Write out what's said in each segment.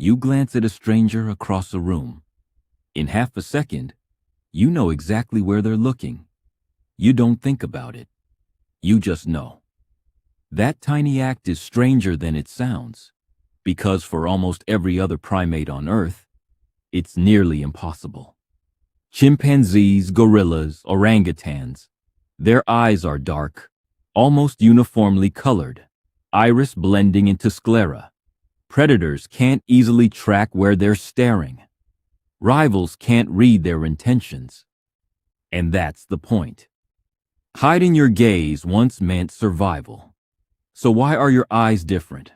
You glance at a stranger across a room. In half a second, you know exactly where they're looking. You don't think about it. You just know. That tiny act is stranger than it sounds, because for almost every other primate on Earth, it's nearly impossible. Chimpanzees, gorillas, orangutans, their eyes are dark, almost uniformly colored, iris blending into sclera. Predators can't easily track where they're staring. Rivals can't read their intentions. And that's the point. Hiding your gaze once meant survival. So why are your eyes different?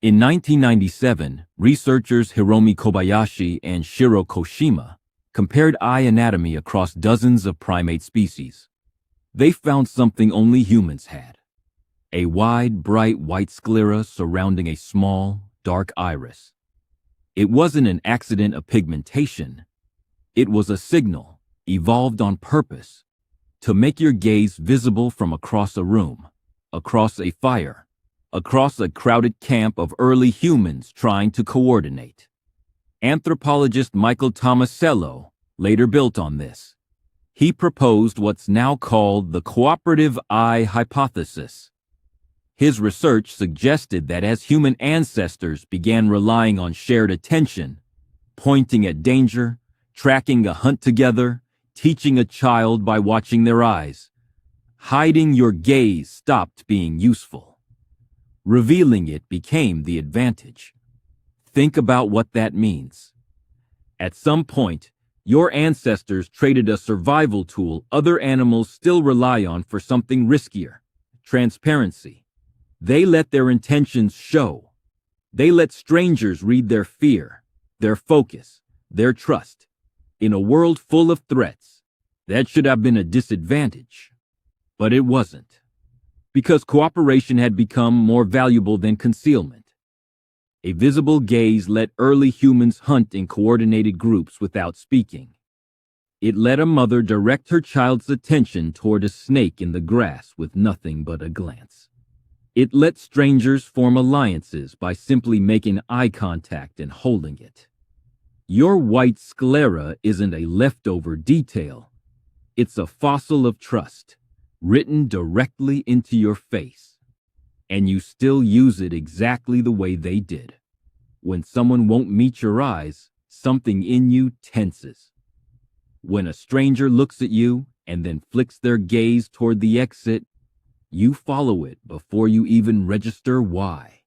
In 1997, researchers Hiromi Kobayashi and Shiro Koshima compared eye anatomy across dozens of primate species. They found something only humans had: a wide, bright white sclera surrounding a small, dark iris. It wasn't an accident of pigmentation. It was a signal, evolved on purpose, to make your gaze visible from across a room, across a fire, across a crowded camp of early humans trying to coordinate. Anthropologist Michael Tomasello later built on this. He proposed what's now called the cooperative eye hypothesis. His research suggested that as human ancestors began relying on shared attention, pointing at danger, tracking a hunt together, teaching a child by watching their eyes, hiding your gaze stopped being useful. Revealing it became the advantage. Think about what that means. At some point, your ancestors traded a survival tool other animals still rely on for something riskier: transparency. They let their intentions show. They let strangers read their fear, their focus, their trust. In a world full of threats, that should have been a disadvantage. But it wasn't, because cooperation had become more valuable than concealment. A visible gaze let early humans hunt in coordinated groups without speaking. It let a mother direct her child's attention toward a snake in the grass with nothing but a glance. It let strangers form alliances by simply making eye contact and holding it. Your white sclera isn't a leftover detail. It's a fossil of trust, written directly into your face. And you still use it exactly the way they did. When someone won't meet your eyes, something in you tenses. When a stranger looks at you and then flicks their gaze toward the exit, you follow it before you even register why.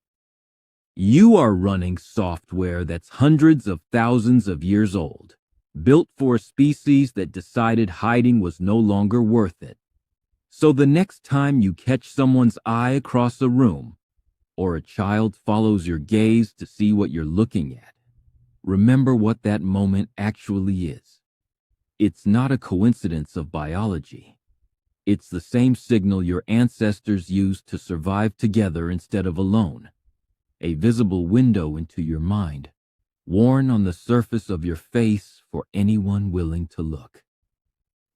You are running software that's hundreds of thousands of years old, built for a species that decided hiding was no longer worth it. So the next time you catch someone's eye across a room, or a child follows your gaze to see what you're looking at, remember what that moment actually is. It's not a coincidence of biology. It's the same signal your ancestors used to survive together instead of alone. A visible window into your mind, worn on the surface of your face for anyone willing to look.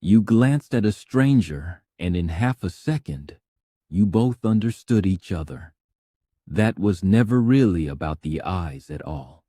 You glanced at a stranger, and in half a second, you both understood each other. That was never really about the eyes at all.